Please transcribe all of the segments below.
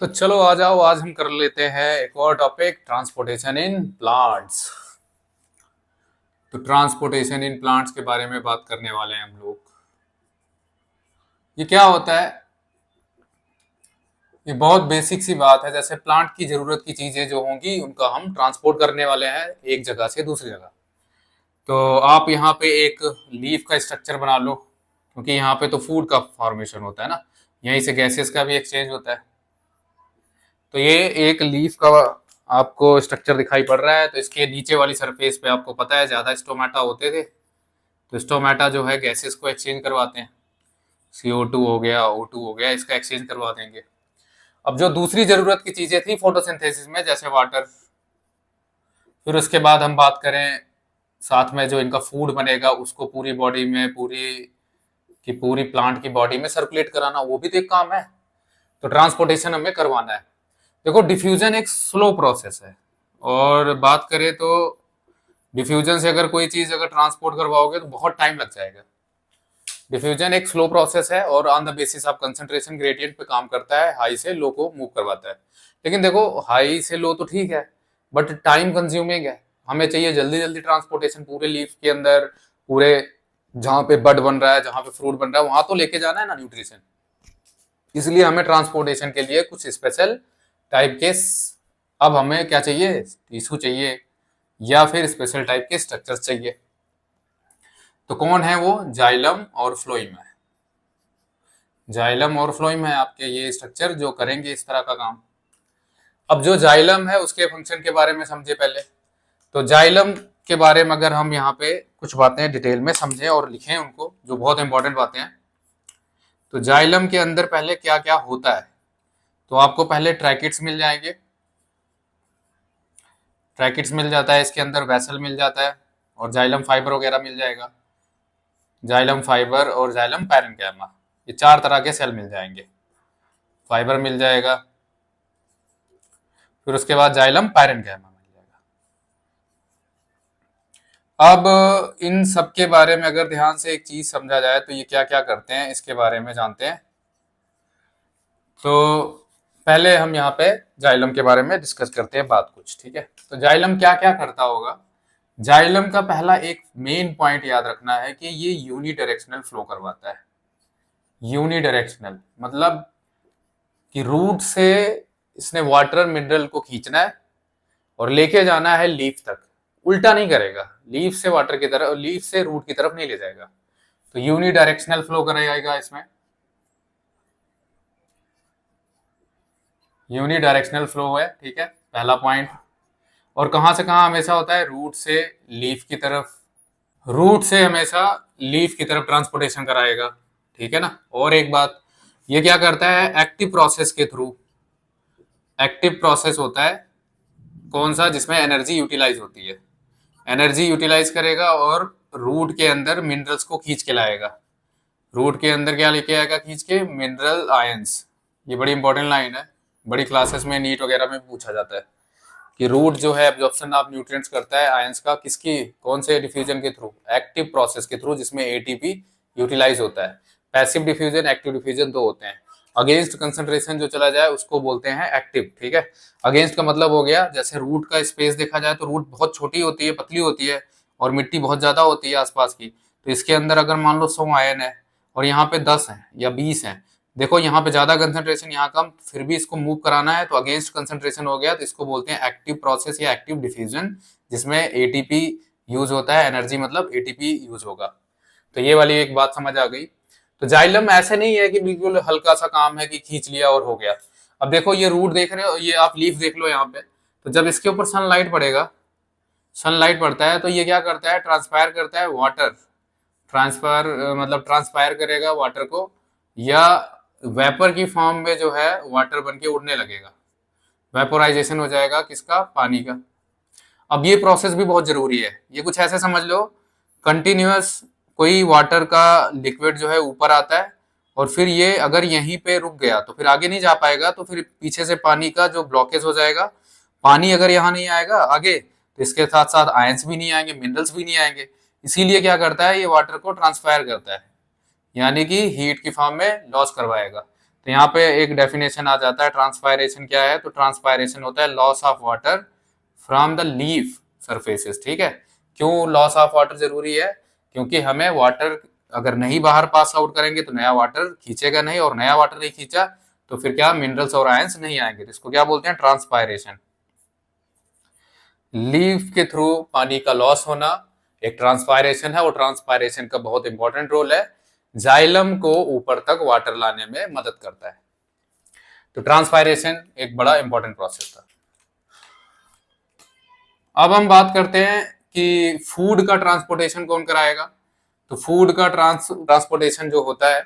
तो चलो आ जाओ, आज हम कर लेते हैं एक और टॉपिक, ट्रांसपोर्टेशन इन प्लांट्स। तो ट्रांसपोर्टेशन इन प्लांट्स के बारे में बात करने वाले हैं हम लोग। ये क्या होता है? ये बहुत बेसिक सी बात है। जैसे प्लांट की जरूरत की चीजें जो होंगी उनका हम ट्रांसपोर्ट करने वाले हैं एक जगह से दूसरी जगह। तो आप यहाँ पे एक लीफ का स्ट्रक्चर बना लो, क्योंकि यहाँ पे तो फूड का फॉर्मेशन होता है ना, यहीं से गैसेस का भी एक्सचेंज होता है। तो ये एक लीफ का आपको स्ट्रक्चर दिखाई पड़ रहा है। तो इसके नीचे वाली सरफेस पे आपको पता है ज्यादा स्टोमेटा होते थे। तो स्टोमेटा जो है गैसेस को एक्सचेंज करवाते हैं। CO2 हो गया, O2 हो गया, इसका एक्सचेंज करवा देंगे। अब जो दूसरी जरूरत की चीजें थी फोटोसिंथेसिस में, जैसे वाटर, फिर उसके बाद हम बात करें साथ में जो इनका फूड बनेगा उसको पूरी बॉडी में, पूरी प्लांट की बॉडी में सर्कुलेट कराना, वो भी तो एक काम है। तो ट्रांसपोर्टेशन हमें करवाना है। देखो, डिफ्यूजन एक स्लो प्रोसेस है। और बात करें तो डिफ्यूजन से अगर कोई चीज अगर ट्रांसपोर्ट करवाओगे तो बहुत टाइम लग जाएगा। डिफ्यूजन एक स्लो प्रोसेस है और on the basis of concentration gradient पे काम करता है, हाई से लो को मूव करवाता है। लेकिन देखो, हाई से लो तो ठीक है, बट टाइम कंज्यूमिंग है। हमें चाहिए जल्दी जल्दी ट्रांसपोर्टेशन पूरे लीफ के अंदर, पूरे जहाँ पे बड बन रहा है, जहाँ पे फ्रूट बन रहा है, वहां तो लेके जाना है ना न्यूट्रिशन। इसलिए हमें ट्रांसपोर्टेशन के लिए कुछ स्पेशल टाइप के अब हमें क्या चाहिए, टिश्यू चाहिए या फिर स्पेशल टाइप के स्ट्रक्चर्स चाहिए। तो कौन है वो? जाइलम और फ्लोइम है। जाइलम और फ्लोइम है आपके ये स्ट्रक्चर जो करेंगे इस तरह का काम। अब जो जाइलम है उसके फंक्शन के बारे में समझे पहले। तो जाइलम के बारे में अगर हम यहाँ पे कुछ बातें डिटेल में समझें और लिखें उनको, जो बहुत इंपॉर्टेंट बातें हैं। तो जाइलम के अंदर पहले क्या क्या होता है, तो आपको पहले ट्रैकिट्स मिल जाएंगे। ट्रैकिट्स मिल जाता है, इसके अंदर वेसल मिल जाता है, और जाइलम फाइबर वगैरह मिल जाएगा। जाइलम फाइबर और जाइलम पैरेन्काइमा, ये चार तरह के सेल मिल जाएंगे। फाइबर मिल जाएगा, फिर उसके बाद जाइलम पैरेन्काइमा मिल जाएगा। अब इन सब के बारे में अगर ध्यान से एक चीज समझा जाए तो ये क्या क्या करते हैं इसके बारे में जानते हैं। तो पहले हम यहाँ पे जाइलम के बारे में डिस्कस करते हैं बात कुछ, ठीक है। तो जाइलम क्या क्या करता होगा। जाइलम का पहला एक मेन पॉइंट याद रखना है कि ये यूनिडायरेक्शनल फ्लो करवाता है। यूनिडायरेक्शनल मतलब कि रूट से इसने वाटर मिनरल को खींचना है और लेके जाना है लीफ तक। उल्टा नहीं करेगा, लीफ से वाटर की तरफ, लीफ से रूट की तरफ नहीं ले जाएगा। तो यूनिडायरेक्शनल फ्लो कराएगा इसमें, यूनिडायरेक्शनल फ्लो है, ठीक है, पहला पॉइंट। और कहां से कहां हमेशा होता है? रूट से लीफ की तरफ। रूट से हमेशा लीफ की तरफ ट्रांसपोर्टेशन कराएगा, ठीक है ना। और एक बात, ये क्या करता है? एक्टिव प्रोसेस के थ्रू। एक्टिव प्रोसेस होता है कौन सा? जिसमें एनर्जी यूटिलाइज होती है। एनर्जी यूटिलाइज करेगा और रूट के अंदर मिनरल्स को खींच के लाएगा। रूट के अंदर क्या लेके आएगा खींच के? Mineral ions. ये बड़ी इंपॉर्टेंट लाइन है, बड़ी क्लासेस में नीट वगैरह में पूछा जाता है कि रूट जो है एब्जॉर्प्शन ऑफ न्यूट्रिएंट्स करता है आयंस का, किसकी, कौन से डिफ्यूजन के थ्रू? एक्टिव प्रोसेस के थ्रू, जिसमें ATP यूटिलाइज होता है। पैसिव डिफ्यूजन, एक्टिव डिफ्यूजन दो होते हैं। अगेंस्ट कंसंट्रेशन जो चला जाए उसको बोलते हैं एक्टिव, ठीक है। अगेंस्ट का मतलब हो गया, जैसे रूट का स्पेस देखा जाए तो रूट बहुत छोटी होती है, पतली होती है, और मिट्टी बहुत ज्यादा होती है आसपास की। तो इसके अंदर अगर मान लो 100 आयन है और यहाँ पे 10 है या 20 है, देखो यहाँ पे ज्यादा कंसंट्रेशन, यहाँ कम, फिर भी इसको मूव कराना है तो अगेंस्ट कंसंट्रेशन हो गया, तो इसको बोलते हैं एक्टिव प्रोसेस या एक्टिव डिफ्यूजन, जिसमें ATP यूज होता है। एनर्जी मतलब ATP यूज होगा। तो ये वाली एक बात समझ आ गई। तो जाइलम ऐसे नहीं है कि बिल्कुल हल्का सा काम है कि खींच लिया और हो गया। अब देखो ये रूट देख रहे हो, ये आप लीफ देख लो यहाँ पे। तो जब इसके ऊपर सनलाइट पड़ेगा, सनलाइट पड़ता है तो ये क्या करता है? ट्रांसपायर करता है वाटर। ट्रांसफर मतलब ट्रांसपायर करेगा वाटर को, या वेपर की फॉर्म में जो है वाटर बन के उड़ने लगेगा। वेपोराइजेशन हो जाएगा किसका? पानी का। अब ये प्रोसेस भी बहुत जरूरी है। ये कुछ ऐसे समझ लो, कंटिन्यूअस कोई वाटर का लिक्विड जो है ऊपर आता है, और फिर ये अगर यहीं पे रुक गया तो फिर आगे नहीं जा पाएगा, तो फिर पीछे से पानी का जो ब्लॉकेज हो जाएगा। पानी अगर यहाँ नहीं आएगा आगे, तो इसके साथ साथ आयंस भी नहीं आएंगे, मिनरल्स भी नहीं आएंगे। इसीलिए क्या करता है? ये वाटर को ट्रांसफायर करता है, यानी कि हीट की फॉर्म में लॉस करवाएगा। तो यहाँ पे एक डेफिनेशन आ जाता है, ट्रांसपायरेशन क्या है, तो ट्रांसपायरेशन होता है loss of water from the leaf surfaces. ठीक है, क्यों लॉस ऑफ वाटर जरूरी है, क्योंकि हमें वाटर अगर नहीं बाहर पास आउट करेंगे तो नया वाटर खींचेगा नहीं, और नया वाटर नहीं खींचा तो फिर क्या, मिनरल्स और आयंस नहीं आएंगे। तो इसको क्या बोलते हैं, ट्रांसपायरेशन। लीफ के थ्रू पानी का लॉस होना एक ट्रांसपायरेशन है, और ट्रांसपायरेशन का बहुत इंपॉर्टेंट रोल है, जाइलम को ऊपर तक वाटर लाने में मदद करता है। तो ट्रांसपायरेशन एक बड़ा इंपॉर्टेंट प्रोसेस था। अब हम बात करते हैं कि फूड का ट्रांसपोर्टेशन कौन कराएगा। तो फूड का ट्रांसपोर्टेशन जो होता है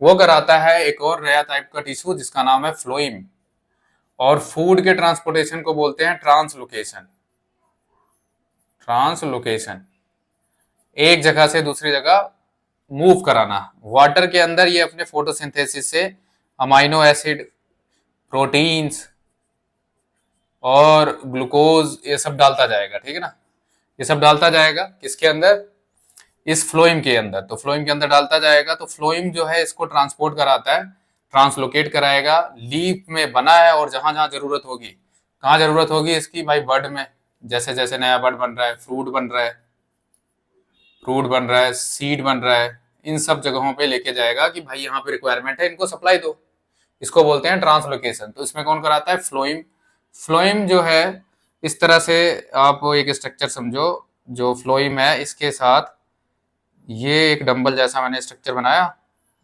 वो कराता है एक और नया टाइप का टिश्यू जिसका नाम है फ्लोइम। और फूड के ट्रांसपोर्टेशन को बोलते हैं ट्रांसलोकेशन। ट्रांसलोकेशन एक जगह से दूसरी जगह मूव कराना। वाटर के अंदर ये अपने फोटोसिंथेसिस से अमाइनो एसिड, प्रोटीन्स और ग्लूकोज ये सब डालता जाएगा। ठीक है ना, ये सब डालता जाएगा किसके अंदर, इस फ्लोइम के अंदर। तो फ्लोइम के अंदर डालता जाएगा, तो फ्लोइम जो है इसको ट्रांसपोर्ट कराता है, ट्रांसलोकेट कराएगा। लीफ में बना है, और जहां जहां जरूरत होगी, कहाँ जरूरत होगी इसकी भाई, बड में, जैसे जैसे नया बड बन रहा है, फ्रूट बन रहा है, सीड बन रहा है, इन सब जगहों पे लेके जाएगा कि भाई यहाँ पे रिक्वायरमेंट है, इनको सप्लाई दो। इसको बोलते हैं ट्रांसलोकेशन। तो इसमें कौन कराता है, फ्लोइम। फ्लोइम जो है इस तरह से आप एक स्ट्रक्चर समझो, जो फ्लोइम है इसके साथ ये एक डंबल जैसा मैंने स्ट्रक्चर बनाया,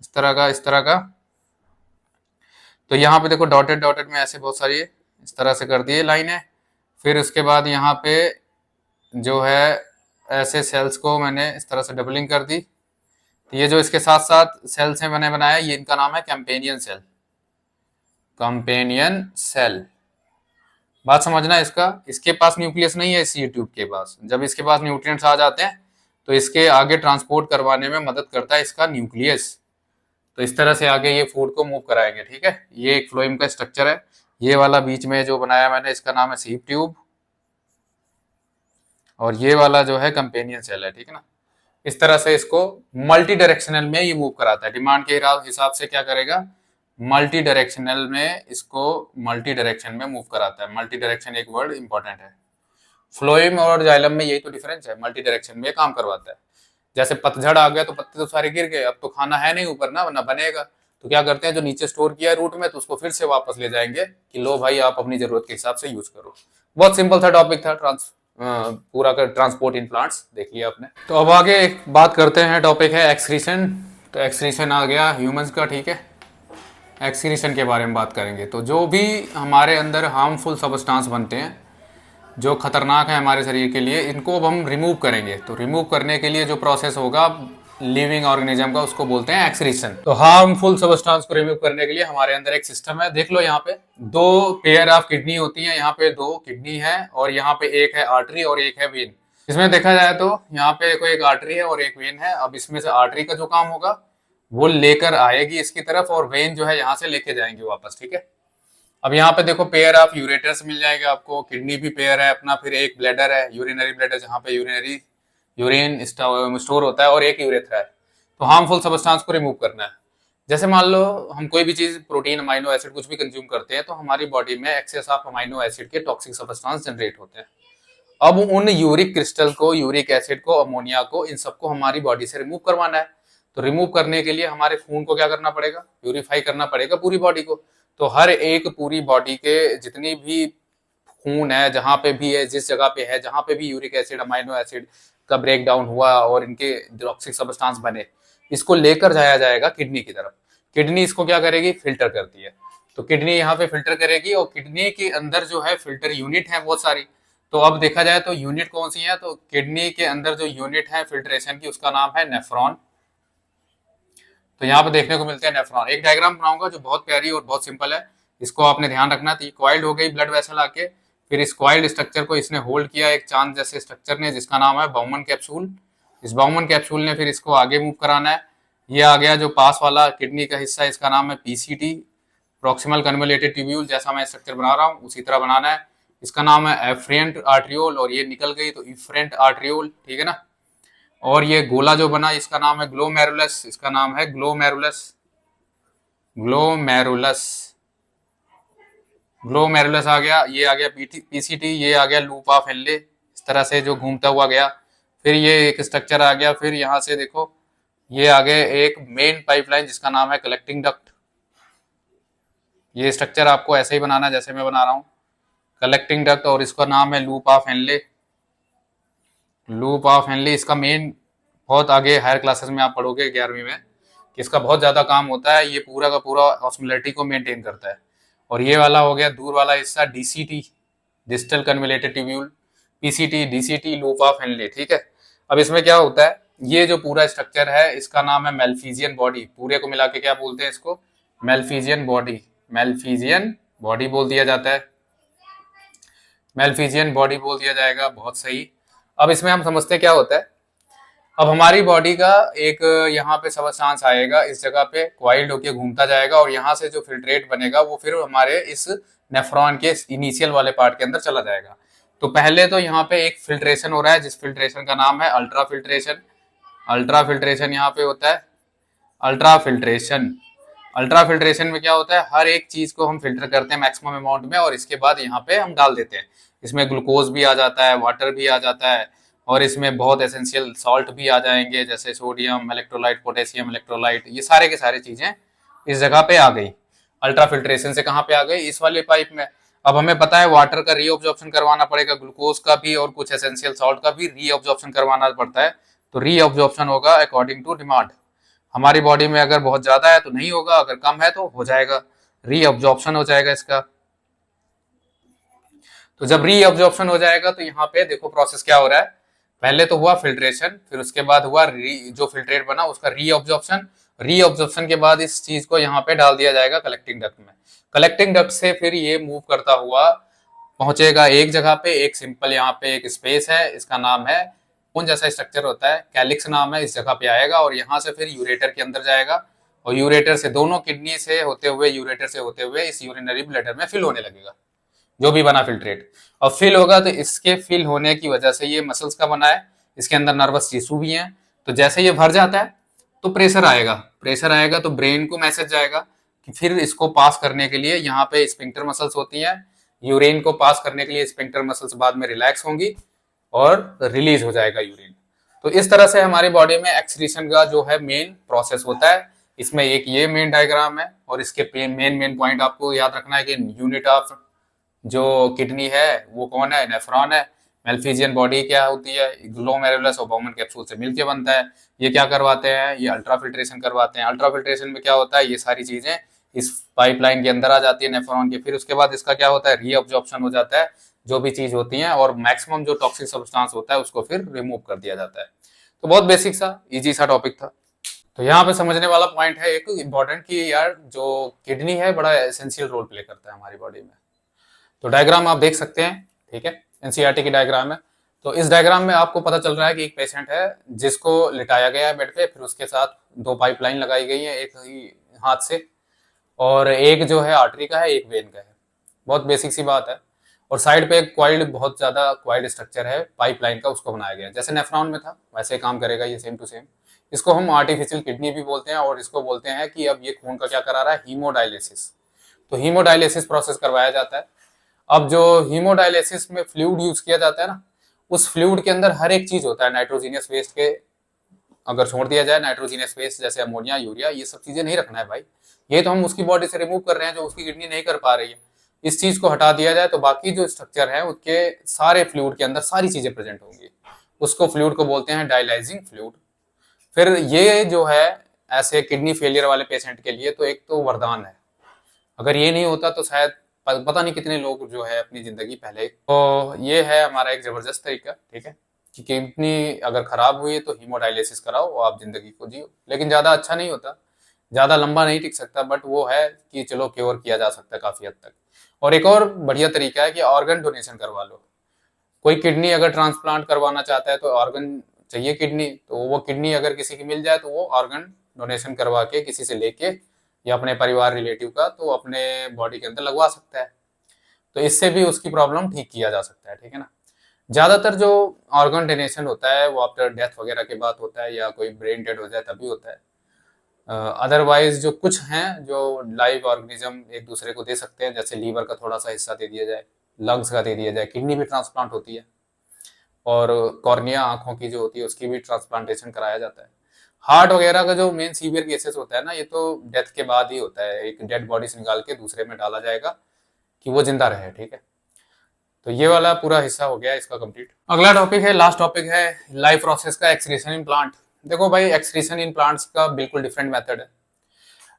इस तरह का। तो यहाँ पे देखो डॉटेड डॉटेड में ऐसे बहुत सारी इस तरह से कर दिए लाइनें। फिर उसके बाद यहाँ पे जो है ऐसे सेल्स को मैंने इस तरह से डबलिंग कर दी। तो ये जो इसके साथ साथ सेल्स है मैंने बनाया, ये इनका नाम है कैंपेनियन सेल। कंपेनियन सेल, बात समझना इसका, इसके पास न्यूक्लियस नहीं है इस ट्यूब के पास। जब इसके पास न्यूट्रिएंट्स आ जाते हैं तो इसके आगे ट्रांसपोर्ट करवाने में मदद करता है इसका न्यूक्लियस। तो इस तरह से आगे ये फूड को मूव कराएंगे। ठीक है, ये एक फ्लोइम का स्ट्रक्चर है। ये वाला बीच में जो बनाया मैंने इसका नाम है सीप ट्यूब, और ये वाला जो है कंपेनियन सेल है। ठीक है ना, इस तरह से इसको मल्टी डायरेक्शनल में ये मूव कराता है। डिमांड के हिसाब से क्या करेगा, मल्टी डायरेक्शनल में इसको मल्टी डायरेक्शन में मूव कराता है। मल्टी डायरेक्शन एक वर्ड इंपॉर्टेंट है। फ्लोइम और जाइलम में यही तो डिफरेंस है, मल्टी डायरेक्शन में काम करवाता है। जैसे पतझड़ आ गया तो पत्ते तो सारे गिर गए, अब तो खाना है नहीं ऊपर ना, वरना बनेगा। तो क्या करते हैं, जो नीचे स्टोर किया है रूट में, तो उसको फिर से वापस ले जाएंगे कि लो भाई आप अपनी जरूरत के हिसाब से यूज करो। बहुत सिंपल सा टॉपिक था, पूरा का ट्रांसपोर्ट इन प्लांट्स देख लिया आपने। तो अब आगे एक बात करते हैं, टॉपिक है एक्सक्रीशन। तो एक्सक्रीशन आ गया ह्यूमंस का। ठीक है, एक्सक्रीशन के बारे में बात करेंगे। तो जो भी हमारे अंदर हार्मफुल सब्सटेंस बनते हैं जो खतरनाक है हमारे शरीर के लिए, इनको अब हम रिमूव करेंगे। तो रिमूव करने के लिए जो प्रोसेस होगा लिविंग ऑर्गेनिज्म का, उसको बोलते हैं एक्सक्रीशन। तो हार्मफुल सब्सटेंस को रिमूव करने के लिए हमारे अंदर एक सिस्टम है। देख लो यहाँ पे दो पेयर ऑफ किडनी होती है, यहाँ पे दो किडनी है, और यहाँ पे एक है आर्टरी और एक है वेन। इसमें देखा जाए तो यहाँ पे कोई एक आर्टरी है और एक वेन है। अब इसमें से आर्टरी का जो काम होगा वो लेकर आएगी इसकी तरफ, और वेन जो है यहाँ से लेके जाएंगे वापस। ठीक है, अब यहाँ पे देखो पेयर ऑफ यूरेटर्स मिल जाएगा आपको, किडनी भी पेयर है अपना, फिर एक ब्लैडर है, यूरिनरी ब्लैडर जहाँ पे यूरिन स्टोर होता है, और एक यूरेथ्रा है। तो हार्मफुल सब्सटेंस को रिमूव करना है। जैसे मान लो हम कोई भी चीज, प्रोटीन, अमाइनो एसिड कुछ भी कंज्यूम करते हैं, तो हमारी बॉडी में एक्सेस ऑफ अमाइनो एसिड के टॉक्सिक सब्सटेंस जनरेट होते हैं। अब उन यूरिक क्रिस्टल को, यूरिक एसिड को, अमोनिया को, इन सबको हमारी बॉडी से रिमूव करवाना है। तो रिमूव करने के लिए हमारे खून को क्या करना पड़ेगा, प्यूरिफाई करना पड़ेगा पूरी बॉडी को। तो हर एक पूरी बॉडी के जितनी भी खून है, जहां पे भी है, जिस जगह पे है, जहां पे भी यूरिक एसिड, अमाइनो एसिड का ब्रेक डाउन हुआ और इनके टॉक्सिक सब्सटेंस बने, इसको लेकर जाया जाएगा किडनी की तरफ। किडनी इसको क्या करेगी, फिल्टर करती है। तो किडनी यहाँ पे फिल्टर करेगी, और किडनी के अंदर जो है फिल्टर यूनिट है बहुत सारी। तो अब देखा जाए तो यूनिट कौन सी है, तो किडनी के अंदर जो यूनिट है फिल्ट्रेशन की, उसका नाम है नेफ्रॉन। तो यहाँ पे देखने को मिलते हैं नेफ्रॉन। एक डायग्राम बनाऊंगा जो बहुत प्यारी और बहुत सिंपल है, इसको आपने ध्यान रखना थी। कॉइल्ड हो गई ब्लड वेसल आके, फिर इस कॉइल्ड स्ट्रक्चर को इसने होल्ड किया एक चांद जैसे स्ट्रक्चर ने, जिसका नाम है बाउमन कैप्सूल। इस बाउमन कैप्सूल ने फिर इसको आगे मूव कराना है। ये आ गया जो पास वाला किडनी का हिस्सा, इसका नाम है पीसीटी, प्रॉक्सिमल कन्वोल्यूटेड ट्यूब्यूल। जैसा मैं स्ट्रक्चर बना रहा हूँ उसी तरह बनाना है। इसका नाम है एफरेंट आर्ट्रियोल, और ये निकल गई तो इफरेंट आर्ट्रियोल। ठीक है ना, और ये गोला जो बना इसका नाम है ग्लोमेरुलस, इसका नाम है ग्लोमेरुलस। ग्लोमेरुलस, ग्लोमेरुलस आ गया, ये आ गया पीसीटी, ये आ गया लूप ऑफ हेनले, इस तरह से जो घूमता हुआ गया। फिर ये एक स्ट्रक्चर आ गया, फिर यहाँ से देखो ये आ गया एक मेन पाइपलाइन जिसका नाम है कलेक्टिंग डक्ट। ये स्ट्रक्चर आपको ऐसे ही बनाना है जैसे मैं बना रहा हूँ, कलेक्टिंग डक्ट, और इसका नाम है loop of Henle. Loop of Henley इसका मेन, बहुत आगे हायर क्लासेस में आप पढ़ोगे 11वीं में कि इसका बहुत ज़्यादा काम होता है, ये पूरा का पूरा ऑस्मोलैरिटी को मेंटेन करता है। और ये वाला हो गया दूर वाला हिस्सा DCT, distal convoluted tubule, PCT, DCT, loop of Henle, ठीक है। अब इसमें क्या होता है, ये जो पूरा स्ट्रक्चर है इसका नाम है मेल्फिजियन बॉडी, पूरे को मिला के क्या बोलते हैं इसको, मेल्फिजियन बॉडी, मेल्फिजियन बॉडी बोल दिया जाता है, मेल्फिजियन बॉडी बोल दिया जाएगा, बहुत सही। अब इसमें हम समझते हैं क्या होता है। अब हमारी बॉडी का एक यहाँ पे सबस्टांस आएगा, इस जगह पे क्वाइल्ड होके घूमता जाएगा, और यहाँ से जो फिल्ट्रेट बनेगा वो फिर हमारे इस नेफ्रॉन के इनिशियल वाले पार्ट के अंदर चला जाएगा। तो पहले तो यहाँ पे एक फिल्ट्रेशन हो रहा है, जिस फिल्ट्रेशन का नाम है अल्ट्रा फिल्ट्रेशन। अल्ट्रा फिल्ट्रेशन यहाँ पे होता है, अल्ट्रा फिल्ट्रेशन। अल्ट्रा फिल्ट्रेशन में क्या होता है, हर एक चीज को हम फिल्टर करते हैं मैक्सिमम अमाउंट में, और इसके बाद यहाँ पे हम डाल देते हैं। इसमें ग्लूकोज भी आ जाता है, वाटर भी आ जाता है, और इसमें बहुत एसेंशियल सॉल्ट भी आ जाएंगे, जैसे सोडियम इलेक्ट्रोलाइट, पोटेशियम इलेक्ट्रोलाइट, ये सारे के सारे चीजें इस जगह पे आ गई। अल्ट्रा फिल्ट्रेशन से कहाँ पे आ गई, इस वाले पाइप में। अब हमें पता है वाटर का रीअब्जॉर्प्शन करवाना पड़ेगा, ग्लूकोज का भी और कुछ एसेंशियल सॉल्ट का भी रीअब्जॉर्प्शन करवाना पड़ता है। तो रीअब्जॉर्प्शन होगा अकॉर्डिंग टू डिमांड। हमारी बॉडी में अगर बहुत ज्यादा है तो नहीं होगा, अगर कम है तो हो जाएगा, रीअब्जॉर्प्शन हो जाएगा इसका। तो जब रीअब्जॉर्प्शन हो जाएगा तो यहाँ पे देखो प्रोसेस क्या हो रहा है, पहले तो हुआ फिल्ट्रेशन, फिर उसके बाद हुआ जो फिल्ट्रेट बना उसका रीअब्जॉर्प्शन। रीअब्जॉर्प्शन के बाद इस चीज को यहाँ पे डाल दिया जाएगा कलेक्टिंग डक्ट में। कलेक्टिंग डक्ट से फिर ये मूव करता हुआ पहुंचेगा एक जगह पे, एक सिंपल यहाँ पे एक स्पेस है, इसका नाम है कौन जैसा स्ट्रक्चर होता है, कैलिक्स नाम है, इस जगह पे आएगा, और यहाँ से फिर यूरेटर के अंदर जाएगा, और यूरेटर से दोनों किडनी से होते हुए, यूरेटर से होते हुए इस यूरिनरी ब्लैडर में फिल होने लगेगा, जो भी बना फिल्ट्रेट। और फिल होगा तो इसके फिल होने की वजह से, ये मसल्स का बना है, इसके अंदर नर्वस टिश्यू भी है, तो जैसे ये भर जाता है तो प्रेशर आएगा, प्रेशर आएगा तो ब्रेन को मैसेज जाएगा कि फिर इसको पास करने के लिए यहाँ पे स्पिंक्टर मसल्स होती हैं, यूरिन को पास करने के लिए स्पिंक्टर मसल्स बाद में रिलैक्स होंगी और रिलीज हो जाएगा यूरिन। तो इस तरह से हमारी बॉडी में एक्सक्रीशन का जो है मेन प्रोसेस होता है। इसमें एक ये मेन डायग्राम है, और इसके मेन मेन पॉइंट आपको याद रखना है कि यूनिट ऑफ जो किडनी है वो कौन है, नेफ्रॉन है। मेल्फिजियन बॉडी क्या होती है, ग्लोमेरुलस और बॉमन कैप्सूल से मिलकर बनता है। ये क्या करवाते हैं, ये अल्ट्रा फिल्ट्रेशन करवाते हैं। अल्ट्रा फिल्ट्रेशन में क्या होता है, ये सारी चीजें इस पाइपलाइन के अंदर आ जाती है नेफ्रॉन के, फिर उसके बाद इसका क्या होता है, रीअब्जॉर्प्शन हो जाता है, जो भी चीज होती है, और मैक्सिमम जो टॉक्सिक सब्सटेंस होता है उसको फिर रिमूव कर दिया जाता है। तो बहुत बेसिक सा इजी सा टॉपिक था। तो यहाँ पे समझने वाला पॉइंट है एक इम्पॉर्टेंट कि यार जो किडनी है बड़ा एसेंशियल रोल प्ले करता है हमारी बॉडी में। तो डायग्राम आप देख सकते हैं, ठीक है, एनसीईआरटी की डायग्राम है। तो इस डायग्राम में आपको पता चल रहा है कि एक पेशेंट है जिसको लिटाया गया है बेड पे, फिर उसके साथ दो पाइपलाइन लगाई गई है, एक ही हाथ से, और एक जो है आर्टरी का है, एक वेन का है। बहुत बेसिक सी बात है। और साइड पे एक क्वाइल्ड, बहुत ज्यादा क्वाइल्ड स्ट्रक्चर है पाइपलाइन का, उसको बनाया गया है, जैसे नेफ्रॉन में था वैसे काम करेगा ये, सेम टू सेम। इसको हम आर्टिफिशियल किडनी भी बोलते हैं, और इसको बोलते हैं कि अब ये खून का क्या करा रहा है, हीमोडायलिसिस। तो हीमोडायलिसिस प्रोसेस करवाया जाता है। अब जो हीमोडायलिसिस में फ्लूइड यूज किया जाता है ना, उस फ्लूइड के अंदर हर एक चीज होता है, नाइट्रोजीनियस वेस्ट के अगर छोड़ दिया जाए, नाइट्रोजीनियस वेस्ट जैसे अमोनिया, यूरिया, ये सब चीजें नहीं रखना है भाई। ये तो हम उसकी बॉडी से रिमूव कर रहे हैं जो उसकी किडनी नहीं कर पा रही है। इस चीज को हटा दिया जाए तो बाकी जो स्ट्रक्चर है उसके सारे फ्लूइड के अंदर सारी चीजें प्रेजेंट होंगी। उसको फ्लूइड को बोलते हैं डायलाइजिंग फ्लूइड। फिर ये जो है ऐसे किडनी फेलियर वाले पेशेंट के लिए तो एक तो वरदान है। अगर ये नहीं होता तो शायद पता नहीं कितने लोग जो है अपनी जिंदगी पहले। तो ये है हमारा एक जबरदस्त तरीका, ठीक है, कि किडनी अगर खराब हुई है तो हीमोडायलिसिस कराओ और आप जिंदगी को जियो। लेकिन ज्यादा अच्छा नहीं होता, ज्यादा लंबा नहीं टिक सकता, बट वो है कि चलो क्योर किया जा सकता है काफी हद तक। और एक और बढ़िया तरीका है कि ऑर्गन डोनेशन करवा लो। कोई किडनी अगर ट्रांसप्लांट करवाना चाहता है तो ऑर्गन चाहिए किडनी, तो वो किडनी अगर किसी की मिल जाए तो वो ऑर्गन डोनेशन करवा के किसी से लेके, या अपने परिवार रिलेटिव का, तो अपने बॉडी के अंदर लगवा सकता है। तो इससे भी उसकी प्रॉब्लम ठीक किया जा सकता है, ठीक है ना। ज्यादातर जो ऑर्गन डोनेशन होता है वो आफ्टर डेथ वगैरह के बाद होता है, या कोई ब्रेन डेड हो जाए तभी होता है। अदरवाइज जो कुछ हैं जो लाइव ऑर्गेनिज्म एक दूसरे को दे सकते हैं, जैसे लीवर का थोड़ा सा हिस्सा दे दिया जाए, लंग्स का दे दिया जाए, किडनी भी ट्रांसप्लांट होती है, और कॉर्निया आंखों की जो होती है उसकी भी ट्रांसप्लांटेशन कराया जाता है। हार्ट वगैरह का जो मेन सीवियर केसेस होता है ना, ये तो डेथ के बाद ही होता है, एक डेड बॉडी से निकाल के दूसरे में डाला जाएगा कि वो जिंदा रहे, ठीक है। तो ये वाला पूरा हिस्सा हो गया इसका कंप्लीट। अगला टॉपिक है, लास्ट टॉपिक है लाइफ प्रोसेस का, एक्सक्रीशन इन प्लांट। देखो भाई, एक्सक्रीशन इन प्लांट्स का बिल्कुल डिफरेंट मेथड है।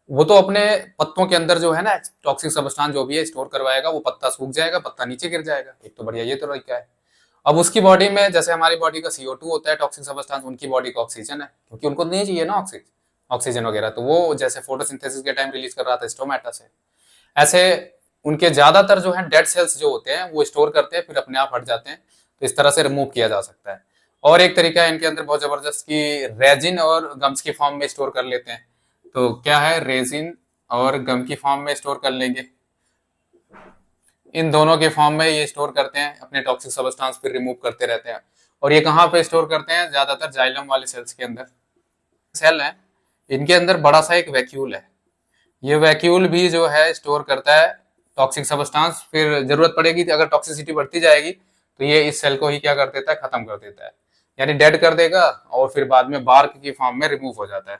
वो तो अपने पत्तों के अंदर जो है ना टॉक्सिक सब्सटेंस जो भी है स्टोर करवाएगा, वो पत्ता सूख जाएगा, पत्ता नीचे गिर जाएगा, एक तो बढ़िया ये तो तरीका है। अब उसकी बॉडी में जैसे हमारी बॉडी का CO2 होता है टॉक्सिक सब्सटेंस, उनकी बॉडी का ऑक्सीजन है, क्योंकि उनको नहीं चाहिए ना ऑक्सीजन वगैरह, तो वो जैसे फोटोसिंथेसिस के टाइम रिलीज कर रहा था स्टोमेटा से, ऐसे उनके ज्यादातर जो है डेड सेल्स जो होते हैं वो स्टोर करते हैं, फिर अपने आप हट जाते हैं। तो इस तरह से रिमूव किया जा सकता है। और एक तरीका है इनके अंदर बहुत जबरदस्त की रेजिन और गम्स की फॉर्म में स्टोर कर लेते हैं। तो क्या है, रेजिन और गम की फॉर्म में स्टोर कर लेंगे, इन दोनों के फॉर्म में ये स्टोर करते हैं अपने टॉक्सिक सब्सटेंस, फिर रिमूव करते रहते हैं। और ये कहाँ पे स्टोर करते हैं, ज्यादातर जाइलम वाले सेल्स के अंदर। सेल है, इनके अंदर बड़ा सा एक वैक्यूल है, ये वैक्यूल भी जो है स्टोर करता है टॉक्सिक सब्सटेंस। फिर जरूरत पड़ेगी तो अगर टॉक्सिसिटी बढ़ती जाएगी तो ये इस सेल को ही क्या कर देता है, खत्म कर देता है, यानी डेड कर देगा, और फिर बाद में बार्क की फॉर्म में रिमूव हो जाता है।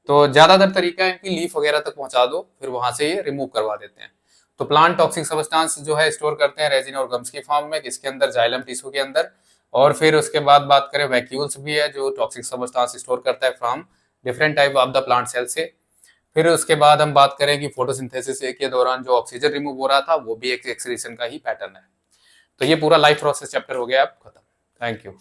तो ज्यादातर तरीका है इनकी लीफ वगैरह तक पहुंचा दो, फिर वहां से ये रिमूव करवा देते हैं। तो प्लांट टॉक्सिक सब्सटेंस जो है स्टोर करते हैं रेजिन और गम्स की फॉर्म में, किसके अंदर, जाइलम टिश्यू के अंदर। और फिर उसके बाद बात करें, वैक्यूल्स भी है जो टॉक्सिक सब्सटेंस स्टोर करता है from different type of the plant cell से। फिर उसके बाद हम बात करें कि फोटोसिंथेसिस के दौरान जो ऑक्सीजन रिमूव हो रहा था वो भी एक एक्सक्रीशन का ही पैटर्न है। तो ये पूरा लाइफ प्रोसेस चैप्टर हो गया अब खत्म। Thank you.